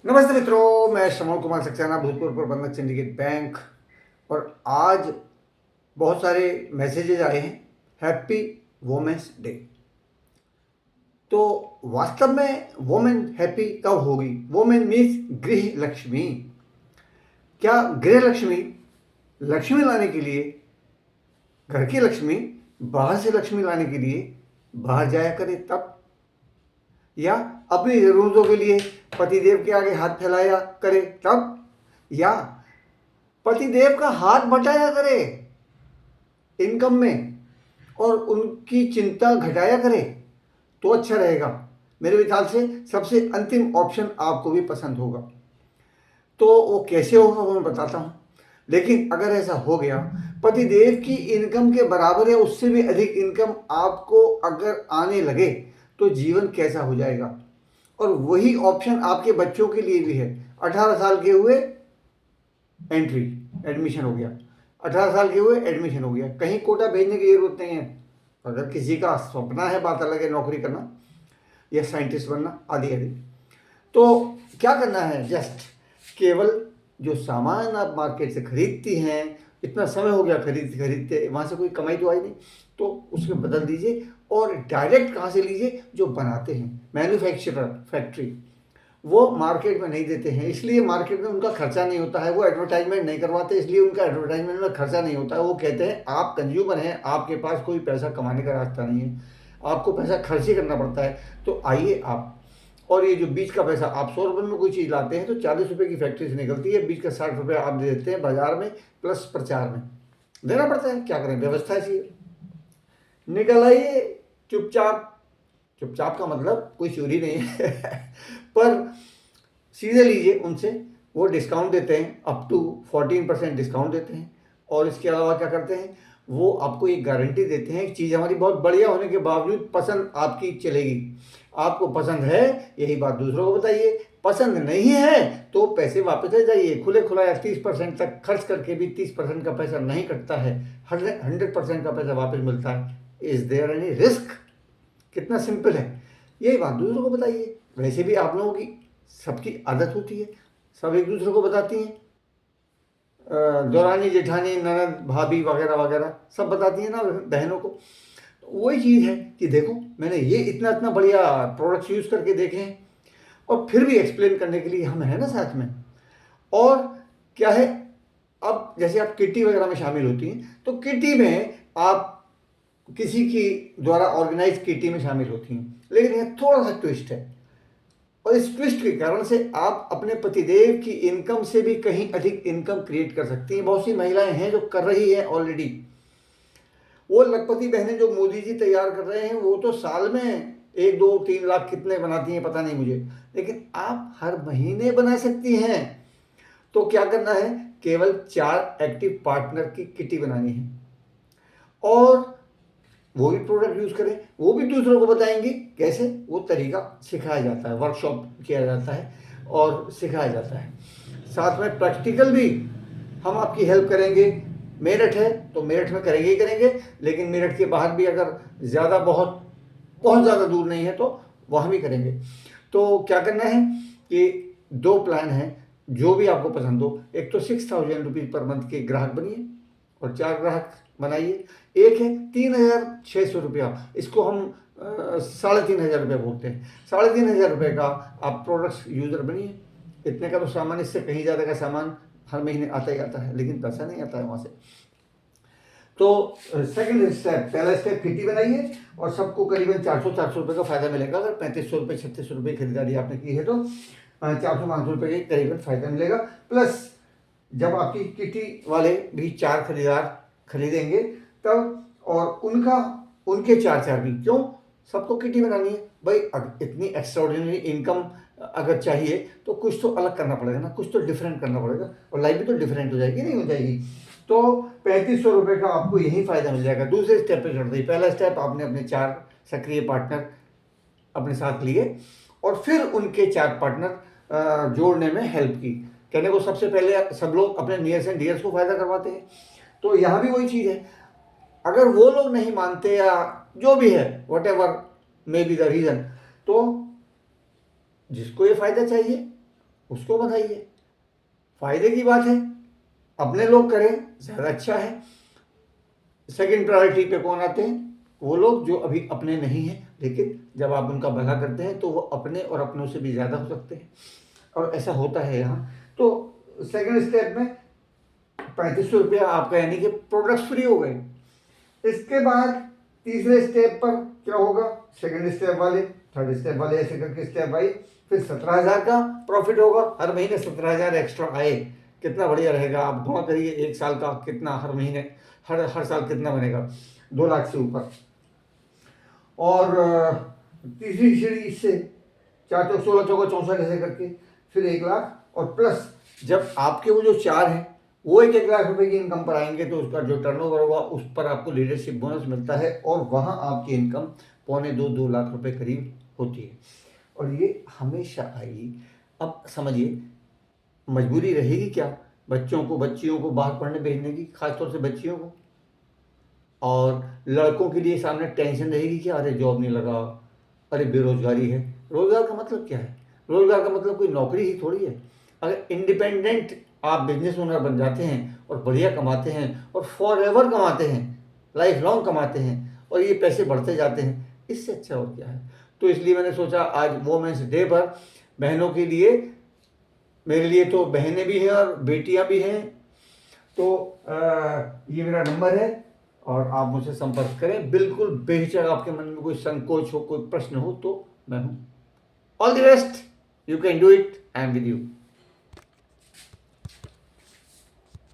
नमस्ते मित्रों, मैं श्रवण कुमार सक्सेना, भूतपूर्व प्रबंधक सिंडिकेट बैंक। और आज बहुत सारे मैसेजेज आए हैं हैप्पी वोमेंस डे। तो वास्तव में वोमेन हैप्पी कब होगी? वोमेन मीन्स गृह लक्ष्मी। क्या गृह लक्ष्मी लक्ष्मी लाने के लिए, घर की लक्ष्मी बाहर से लक्ष्मी लाने के लिए बाहर जाया करे तब, या अपनी ज़रूरतों के लिए पतिदेव के आगे हाथ फैलाया करे तब, या पतिदेव का हाथ बटाया करे इनकम में और उनकी चिंता घटाया करे तो अच्छा रहेगा। मेरे विचार से सबसे अंतिम ऑप्शन आपको भी पसंद होगा। तो वो कैसे होगा वो मैं बताता हूँ। लेकिन अगर ऐसा हो गया, पतिदेव की इनकम के बराबर या उससे भी अधिक इनकम आपको अगर आने लगे तो जीवन कैसा हो जाएगा। और वही ऑप्शन आपके बच्चों के लिए भी है। 18 साल के हुए एंट्री, एडमिशन हो गया। 18 साल के हुए एडमिशन हो गया। कहीं कोटा भेजने की जरूरत नहीं है। अगर किसी का सपना है, बात अलग है, नौकरी करना या साइंटिस्ट बनना आदि आदि, तो क्या करना है, जस्ट केवल जो सामान आप मार्केट से खरीदती हैं, इतना समय हो गया खरीदते खरीदते, वहाँ से कोई कमाई तो आई नहीं, तो उसमें बदल दीजिए और डायरेक्ट कहाँ से लीजिए? जो बनाते हैं, मैन्युफैक्चरर, फैक्ट्री, वो मार्केट में नहीं देते हैं, इसलिए मार्केट में उनका खर्चा नहीं होता है। वो एडवर्टाइजमेंट नहीं करवाते, इसलिए उनका एडवर्टाइजमेंट में खर्चा नहीं होता है। वो कहते हैं आप कंज्यूमर हैं, आपके पास कोई पैसा कमाने का रास्ता नहीं है, आपको पैसा खर्च ही करना पड़ता है, तो आइए आप। और ये जो बीच का पैसा, आप 100 रुपये में कोई चीज़ लाते हैं तो 40 रुपये की फैक्ट्री से निकलती है, बीच का 60 रुपये आप दे देते हैं बाजार में, प्लस प्रचार में देना पड़ता है। क्या करें, व्यवस्था ऐसी है। निकल आइए चुपचाप। चुपचाप का मतलब कोई चोरी नहीं है पर सीधे लीजिए उनसे, वो डिस्काउंट देते हैं, अप टू 14% डिस्काउंट देते हैं। और इसके अलावा क्या करते हैं, वो आपको एक गारंटी देते हैं, चीज़ हमारी बहुत बढ़िया होने के बावजूद पसंद आपकी चलेगी। आपको पसंद है, यही बात दूसरों को बताइए। पसंद नहीं है तो पैसे वापस ले जाइए। खुले खुलाया 30% तक खर्च करके भी 30% का पैसा नहीं कटता है, 100% का पैसा वापस मिलता है। Is there any risk? कितना सिंपल है। यही बात दूसरों को बताइए। वैसे भी आप लोगों की सबकी आदत होती है, सब एक दूसरे को बताती हैं, दौरानी जेठानी ननद भाभी वगैरह वगैरह सब बताती हैं ना बहनों को। तो वही चीज़ है कि देखो मैंने ये इतना इतना बढ़िया प्रोडक्ट्स यूज़ करके देखे हैं, और फिर भी एक्सप्लेन करने के लिए हम हैं ना साथ में। और क्या है, अब जैसे आप किटी वगैरह में शामिल होती हैं, तो किटी में आप किसी की द्वारा ऑर्गेनाइज किटी में शामिल होती हैं, लेकिन यह थोड़ा सा ट्विस्ट है। और इस ट्विस्ट के कारण से आप अपने पतिदेव की इनकम से भी कहीं अधिक इनकम क्रिएट कर सकती हैं। बहुत सी महिलाएं हैं जो कर रही हैं ऑलरेडी। वो लखपति बहनें जो मोदी जी तैयार कर रहे हैं, वो तो साल में 1 2 3 लाख कितने बनाती हैं पता नहीं मुझे, लेकिन आप हर महीने बना सकती हैं। तो क्या करना है, केवल 4 एक्टिव पार्टनर की किटी बनानी है, और वो भी प्रोडक्ट यूज़ करें, वो भी दूसरों को बताएंगे कैसे। वो तरीका सिखाया जाता है, वर्कशॉप किया जाता है और सिखाया जाता है। साथ में प्रैक्टिकल भी हम आपकी हेल्प करेंगे। मेरठ है तो मेरठ में करेंगे ही करेंगे, लेकिन मेरठ के बाहर भी अगर ज़्यादा बहुत बहुत ज़्यादा दूर नहीं है तो वहाँ भी करेंगे। तो क्या करना है कि 2 प्लान हैं, जो भी आपको पसंद हो। एक तो 6000 रुपीज़ पर मंथ के ग्राहक बनिए और 4 ग्राहक बनाइए। एक है 3600 रुपया, इसको हम 3500 रुपये बोलते हैं। 3500 रुपये का आप प्रोडक्ट्स यूज़र बनिए। इतने का तो सामान, इससे कहीं ज़्यादा का सामान हर महीने आता ही आता है, लेकिन पैसा नहीं आता है वहाँ से। तो सेकंड स्टेप, पहला स्टेप किटी बनाइए और सबको करीबन 400 रुपये का फ़ायदा मिलेगा। अगर 3500 रुपये 3600 रुपये खरीदारी आपने की है तो 400 500 रुपये के करीबन फ़ायदा मिलेगा। प्लस जब आपकी किटी वाले भी 4 खरीदार खरीदेंगे तब, और उनके 4 भी, क्यों, सबको किटी बनानी है भाई। इतनी एक्स्ट्राऑर्डिनरी इनकम अगर चाहिए तो कुछ तो अलग करना पड़ेगा ना, कुछ तो डिफरेंट करना पड़ेगा, और लाइफ भी तो डिफरेंट हो जाएगी, नहीं हो जाएगी। तो 3500 रुपये का आपको यही फ़ायदा मिल जाएगा। दूसरे स्टेप पे चढ़ते ही, पहला स्टेप आपने अपने 4 सक्रिय पार्टनर अपने साथ लिए और फिर उनके 4 पार्टनर जोड़ने में हेल्प की। कहने को सबसे पहले सब लोग अपने नियर्स एंड डियर्स को फ़ायदा करवाते हैं, तो यहाँ भी वही चीज़ है। अगर वो लोग नहीं मानते या जो भी है, what ever may be the reason, तो जिसको ये फ़ायदा चाहिए उसको बधाइए, फ़ायदे की बात है। अपने लोग करें ज़्यादा अच्छा है। सेकंड प्रायोरिटी पे कौन आते हैं? वो लोग जो अभी अपने नहीं हैं, लेकिन जब आप उनका भला करते हैं तो वो अपने और अपनों से भी ज़्यादा हो सकते हैं, और ऐसा होता है यहाँ। तो सेकंड स्टेप में 3500 रुपया आपका यानी कि प्रोडक्ट्स फ्री हो गए। इसके बाद तीसरे स्टेप पर क्या होगा? सेकंड स्टेप वाले, थर्ड स्टेप वाले, ऐसे करके स्टेप वाइज फिर 17,000 का प्रॉफिट होगा। हर महीने 17,000 एक्स्ट्रा आए, कितना बढ़िया रहेगा। आप गुणा करिए 1 साल का, कितना हर महीने, हर साल कितना बनेगा? 2 लाख से ऊपर। और तीसरी सीढ़ी इससे 4 चौक 16 चौका 64 ऐसे करके फिर 1 लाख, और प्लस जब आपके वो जो 4 हैं वो 1-1 लाख रुपए की इनकम पर आएंगे तो उसका जो टर्नओवर होगा उस पर आपको लीडरशिप बोनस मिलता है, और वहाँ आपकी इनकम 1.25-2 लाख रुपए करीब होती है, और ये हमेशा आएगी। अब समझिए, मजबूरी रहेगी क्या बच्चियों को बाहर पढ़ने भेजने की, खासतौर से बच्चियों को? और लड़कों के लिए सामने टेंशन रहेगी कि अरे जॉब नहीं लगा, अरे बेरोजगारी है। रोजगार का मतलब क्या है? रोजगार का मतलब कोई नौकरी ही थोड़ी है। अगर इंडिपेंडेंट आप बिजनेस ओनर बन जाते हैं और बढ़िया कमाते हैं और फॉर एवर कमाते हैं, लाइफ लॉन्ग कमाते हैं, और ये पैसे बढ़ते जाते हैं, इससे अच्छा और क्या है? तो इसलिए मैंने सोचा आज वोमेंस डे पर बहनों के लिए, मेरे लिए तो बहनें भी हैं और बेटियां भी हैं, तो ये मेरा नंबर है और आप मुझसे संपर्क करें बिल्कुल बेहिचक। आपके मन में कोई संकोच हो, कोई प्रश्न हो तो मैं हूँ। All the best, you can do it, I am with you.